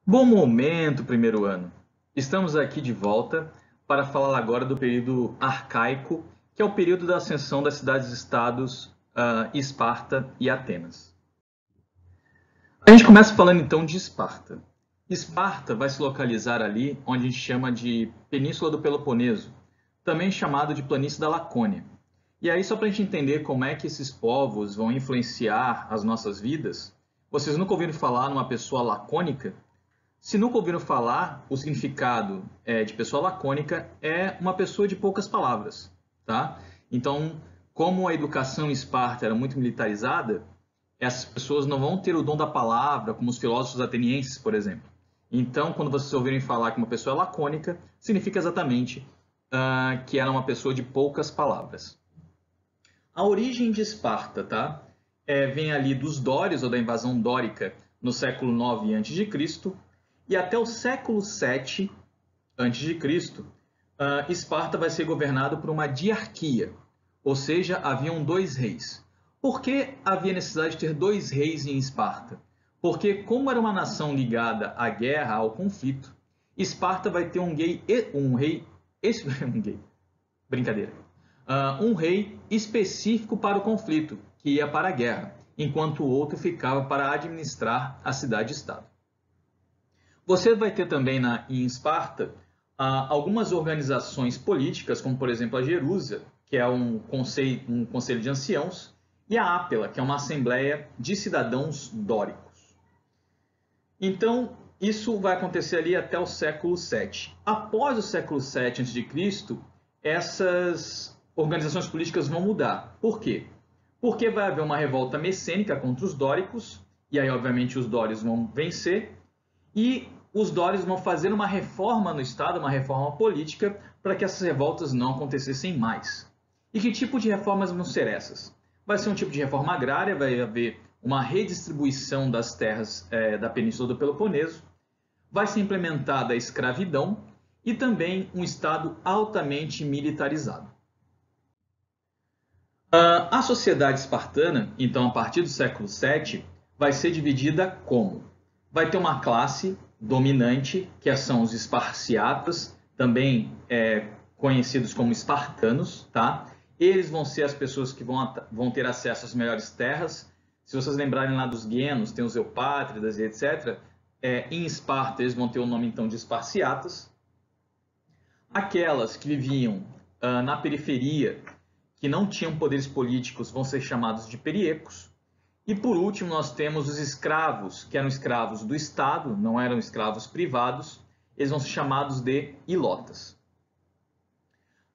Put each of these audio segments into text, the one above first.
Bom momento, primeiro ano! Estamos aqui de volta para falar agora do período arcaico, que é o período da ascensão das cidades-estados Esparta e Atenas. A gente começa falando então de Esparta. Esparta vai se localizar ali onde a gente chama de Península do Peloponeso, também chamado de Planície da Lacônia. E aí, só para a gente entender como é que esses povos vão influenciar as nossas vidas, vocês nunca ouviram falar numa pessoa lacônica? Se nunca ouviram falar, o significado de pessoa lacônica é uma pessoa de poucas palavras, tá? Então, como a educação em Esparta era muito militarizada, essas pessoas não vão ter o dom da palavra, como os filósofos atenienses, por exemplo. Então, quando vocês ouvirem falar que uma pessoa é lacônica, significa exatamente que era uma pessoa de poucas palavras. A origem de Esparta, tá? Vem ali dos dórios, ou da invasão dórica, no século 9 a.C., e até o século 7 a.C., Esparta vai ser governado por uma diarquia, ou seja, haviam dois reis. Por que havia necessidade de ter dois reis em Esparta? Porque, como era uma nação ligada à guerra, ao conflito, Esparta vai ter um rei específico para o conflito, que ia para a guerra, enquanto o outro ficava para administrar a cidade-estado. Você vai ter também em Esparta algumas organizações políticas, como por exemplo a Jerúsia, que é um conselho de anciãos, e a Ápela, que é uma assembleia de cidadãos dóricos. Então, isso vai acontecer ali até o século 7. Após o século 7 a.C., essas organizações políticas vão mudar. Por quê? Porque vai haver uma revolta messênica contra os dóricos, e aí, obviamente, os dórios vão vencer, e os dórios vão fazer uma reforma no Estado, uma reforma política, para que essas revoltas não acontecessem mais. E que tipo de reformas vão ser essas? Vai ser um tipo de reforma agrária, vai haver uma redistribuição das terras da Península do Peloponeso, vai ser implementada a escravidão e também um Estado altamente militarizado. A sociedade espartana, então, a partir do século 7, vai ser dividida como? Vai ter uma classe dominante, que são os esparciatas, também conhecidos como espartanos, tá? Eles vão ser as pessoas que vão ter acesso às melhores terras. Se vocês lembrarem lá dos guenos, tem os eupátridas e etc., em Esparta eles vão ter o nome então de esparciatas. Aquelas que viviam na periferia, que não tinham poderes políticos, vão ser chamados de periecos. E por último, nós temos os escravos, que eram escravos do Estado, não eram escravos privados, eles vão ser chamados de ilotas.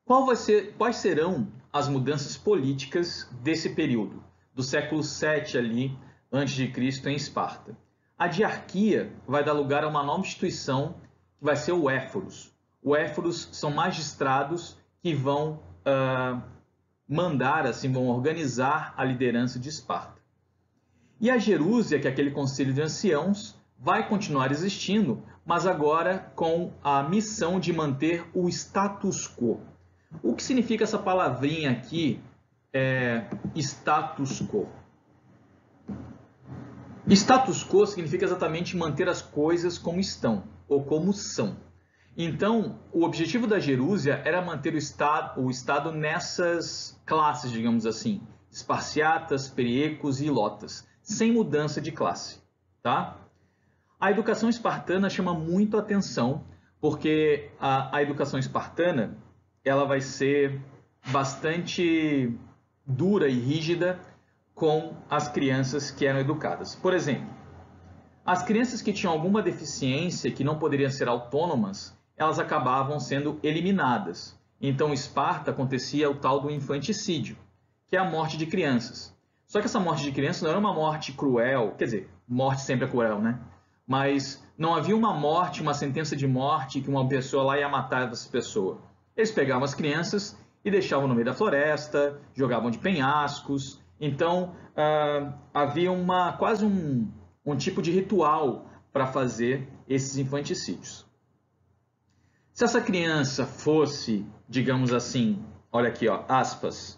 Quais serão as mudanças políticas desse período, do século 7 ali, antes de Cristo, em Esparta? A diarquia vai dar lugar a uma nova instituição, que vai ser o éforos. O éforos são magistrados que vão mandar, assim, vão organizar a liderança de Esparta. E a Jerúsia, que é aquele conselho de anciãos, vai continuar existindo, mas agora com a missão de manter o status quo. O que significa essa palavrinha aqui, status quo? Status quo significa exatamente manter as coisas como estão, ou como são. Então, o objetivo da Jerúsia era manter o Estado nessas classes, digamos assim, esparciatas, periecos e ilotas, sem mudança de classe, tá? A educação espartana chama muito a atenção, porque a educação espartana ela vai ser bastante dura e rígida com as crianças que eram educadas. Por exemplo, as crianças que tinham alguma deficiência, que não poderiam ser autônomas, elas acabavam sendo eliminadas. Então, em Esparta acontecia o tal do infanticídio, que é a morte de crianças. Só que essa morte de crianças não era uma morte cruel, quer dizer, morte sempre é cruel, né? Mas não havia uma morte, uma sentença de morte que uma pessoa lá ia matar essa pessoa. Eles pegavam as crianças e deixavam no meio da floresta, jogavam de penhascos. Então, havia quase um tipo de ritual para fazer esses infanticídios. Se essa criança fosse, digamos assim, olha aqui, ó, aspas,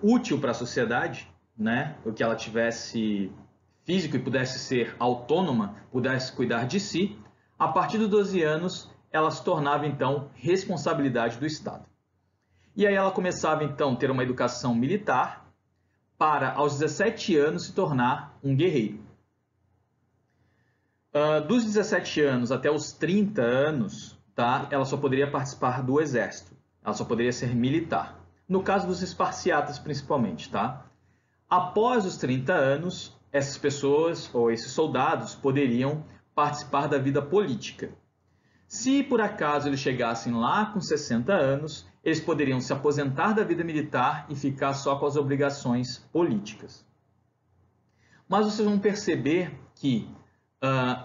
útil para a sociedade, né? O que ela tivesse físico e pudesse ser autônoma, pudesse cuidar de si, a partir dos 12 anos ela se tornava então responsabilidade do Estado. E aí ela começava então a ter uma educação militar para aos 17 anos se tornar um guerreiro. Dos 17 anos até os 30 anos, tá, ela só poderia participar do exército, ela só poderia ser militar. No caso dos esparciatas principalmente, tá? Após os 30 anos, essas pessoas ou esses soldados poderiam participar da vida política. Se por acaso eles chegassem lá com 60 anos, eles poderiam se aposentar da vida militar e ficar só com as obrigações políticas. Mas vocês vão perceber que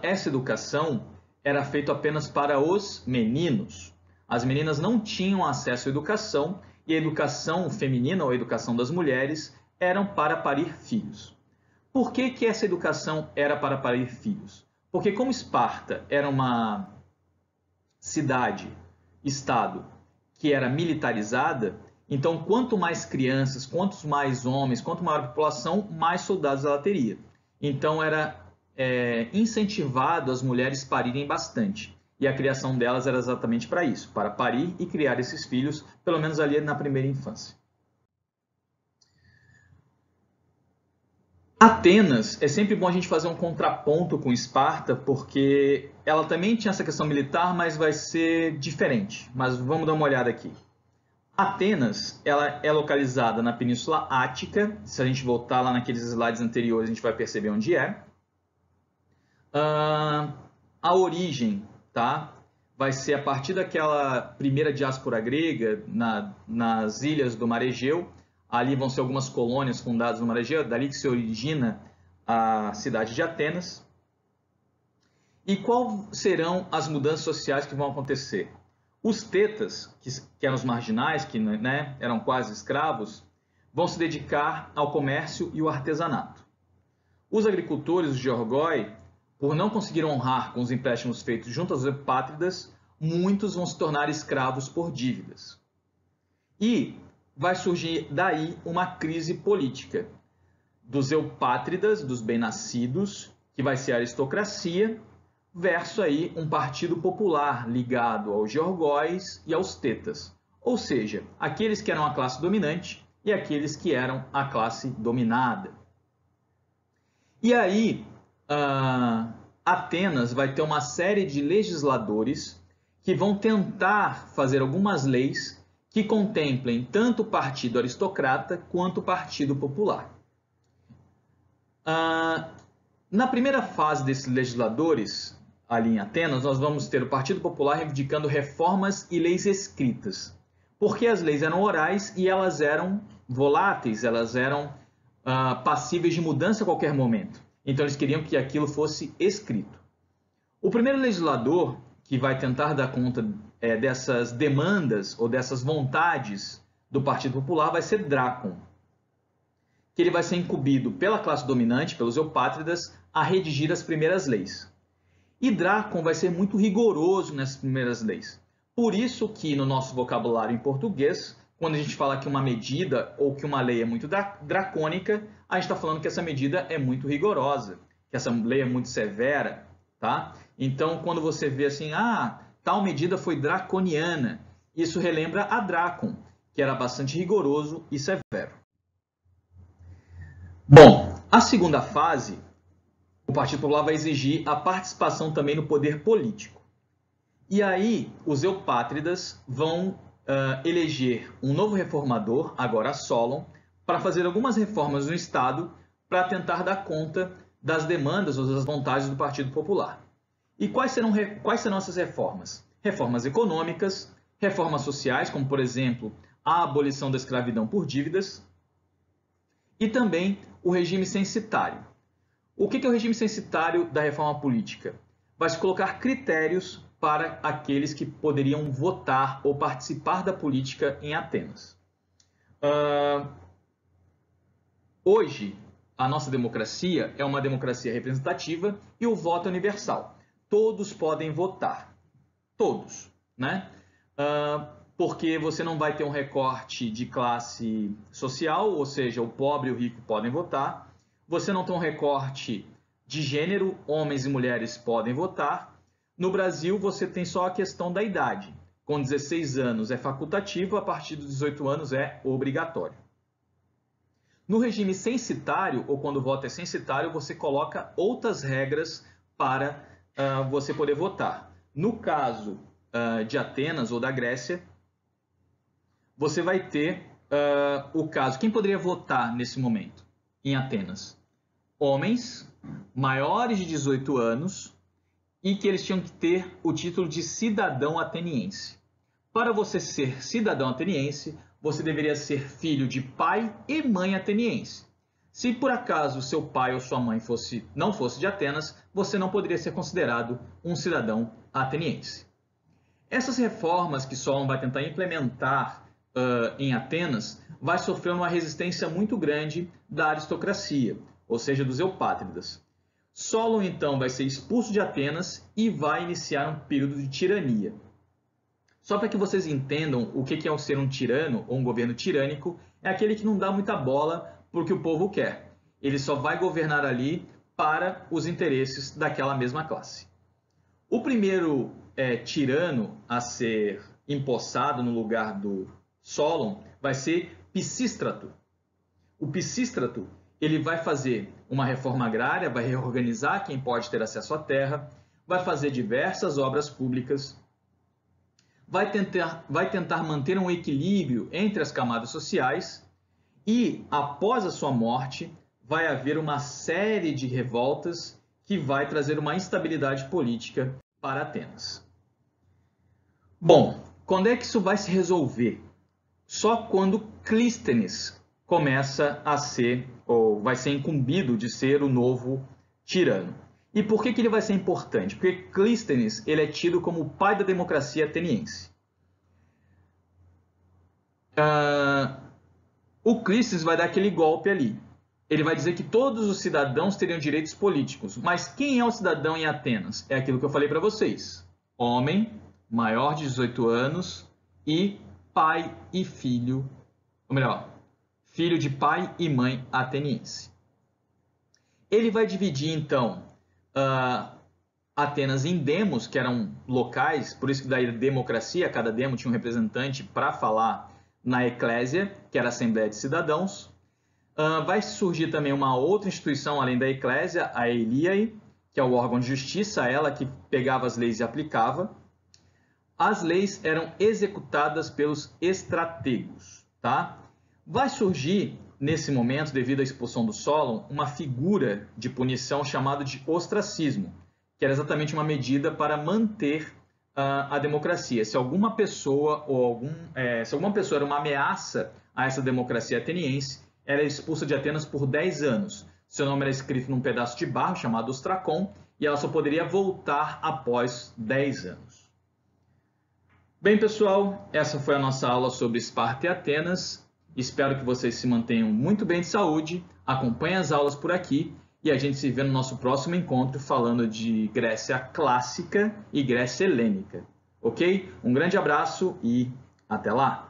essa educação era feita apenas para os meninos. As meninas não tinham acesso à educação e a educação feminina ou a educação das mulheres eram para parir filhos. Por que que essa educação era para parir filhos? Porque como Esparta era uma cidade, estado, que era militarizada, então quanto mais crianças, quantos mais homens, quanto maior a população, mais soldados ela teria. Então era incentivado as mulheres parirem bastante. E a criação delas era exatamente para isso, para parir e criar esses filhos, pelo menos ali na primeira infância. Atenas, é sempre bom a gente fazer um contraponto com Esparta, porque ela também tinha essa questão militar, mas vai ser diferente. Mas vamos dar uma olhada aqui. Atenas, ela é localizada na Península Ática. Se a gente voltar lá naqueles slides anteriores, a gente vai perceber onde é. A origem, tá, vai ser a partir daquela primeira diáspora grega nas ilhas do Mar Egeu. Ali vão ser algumas colônias fundadas no Mar Egeu, dali que se origina a cidade de Atenas. E quais serão as mudanças sociais que vão acontecer? Os tetas, que eram os marginais, que né, eram quase escravos, vão se dedicar ao comércio e o artesanato. Os agricultores, os georgoi, por não conseguir honrar com os empréstimos feitos junto aos eupátridas, muitos vão se tornar escravos por dívidas. E vai surgir daí uma crise política dos eupátridas, dos bem-nascidos, que vai ser a aristocracia, versus aí um partido popular ligado aos georgóis e aos tetas. Ou seja, aqueles que eram a classe dominante e aqueles que eram a classe dominada. E aí, Atenas vai ter uma série de legisladores que vão tentar fazer algumas leis que contemplem tanto o partido aristocrata quanto o partido popular. Na primeira fase desses legisladores, ali em Atenas, nós vamos ter o Partido Popular reivindicando reformas e leis escritas, porque as leis eram orais e elas eram voláteis, elas eram passíveis de mudança a qualquer momento. Então eles queriam que aquilo fosse escrito. O primeiro legislador que vai tentar dar conta dessas demandas ou dessas vontades do Partido Popular vai ser Drácon, que ele vai ser incumbido pela classe dominante, pelos eupátridas, a redigir as primeiras leis. E Drácon vai ser muito rigoroso nessas primeiras leis. Por isso que no nosso vocabulário em português, quando a gente fala que uma medida ou que uma lei é muito dracônica, a gente está falando que essa medida é muito rigorosa, que essa lei é muito severa, tá? Então, quando você vê assim, tal medida foi draconiana, isso relembra a Drácon, que era bastante rigoroso e severo. Bom, a segunda fase, o Partido Popular vai exigir a participação também no poder político. E aí, os eupátridas vão eleger um novo reformador, agora Solon, para fazer algumas reformas no Estado para tentar dar conta das demandas ou das vontades do Partido Popular. E quais serão essas reformas? Reformas econômicas, reformas sociais, como, por exemplo, a abolição da escravidão por dívidas, e também o regime censitário. O que é o regime censitário da reforma política? Vai se colocar critérios para aqueles que poderiam votar ou participar da política em Atenas. Hoje, a nossa democracia é uma democracia representativa e o voto é universal. Todos podem votar. Todos, né? Porque você não vai ter um recorte de classe social, ou seja, o pobre e o rico podem votar. Você não tem um recorte de gênero, homens e mulheres podem votar. No Brasil, você tem só a questão da idade. Com 16 anos é facultativo, a partir dos 18 anos é obrigatório. No regime censitário, ou quando o voto é censitário, você coloca outras regras para você poder votar. No caso de Atenas ou da Grécia, você vai ter o caso. Quem poderia votar nesse momento em Atenas? Homens maiores de 18 anos e que eles tinham que ter o título de cidadão ateniense. Para você ser cidadão ateniense, você deveria ser filho de pai e mãe ateniense. Se por acaso seu pai ou sua mãe não fosse de Atenas, você não poderia ser considerado um cidadão ateniense. Essas reformas que Solon vai tentar implementar em Atenas vai sofrer uma resistência muito grande da aristocracia, ou seja, dos eupátridas. Solon então vai ser expulso de Atenas e vai iniciar um período de tirania. Só para que vocês entendam o que é ser um tirano ou um governo tirânico, é aquele que não dá muita bola para o que o povo quer. Ele só vai governar ali para os interesses daquela mesma classe. O primeiro tirano a ser empossado no lugar do Solon vai ser Pisístrato. O Pisístrato ele vai fazer uma reforma agrária, vai reorganizar quem pode ter acesso à terra, vai fazer diversas obras públicas, vai tentar manter um equilíbrio entre as camadas sociais e, após a sua morte, vai haver uma série de revoltas que vai trazer uma instabilidade política para Atenas. Bom, quando é que isso vai se resolver? Só quando Clístenes começa a ser, ou vai ser incumbido de ser o novo tirano. E por que ele vai ser importante? Porque Clístenes ele é tido como o pai da democracia ateniense. O Clístenes vai dar aquele golpe ali. Ele vai dizer que todos os cidadãos teriam direitos políticos. Mas quem é o cidadão em Atenas? É aquilo que eu falei para vocês. Homem, maior de 18 anos e pai e filho, ou melhor, filho de pai e mãe ateniense. Ele vai dividir, então, Atenas em demos, que eram locais, por isso que daí democracia, cada demo tinha um representante para falar na eclésia, que era a Assembleia de Cidadãos. Vai surgir também uma outra instituição, além da eclésia, a Eliae, que é o órgão de justiça, ela que pegava as leis e aplicava. As leis eram executadas pelos estrategos, tá? Vai surgir, nesse momento, devido à expulsão do Solon, uma figura de punição chamada de ostracismo, que era exatamente uma medida para manter a democracia. Se alguma pessoa era uma ameaça a essa democracia ateniense, era expulsa de Atenas por 10 anos. Seu nome era escrito num pedaço de barro chamado ostracon, e ela só poderia voltar após 10 anos. Bem, pessoal, essa foi a nossa aula sobre Esparta e Atenas. Espero que vocês se mantenham muito bem de saúde, acompanhem as aulas por aqui e a gente se vê no nosso próximo encontro falando de Grécia Clássica e Grécia Helênica. Ok? Um grande abraço e até lá!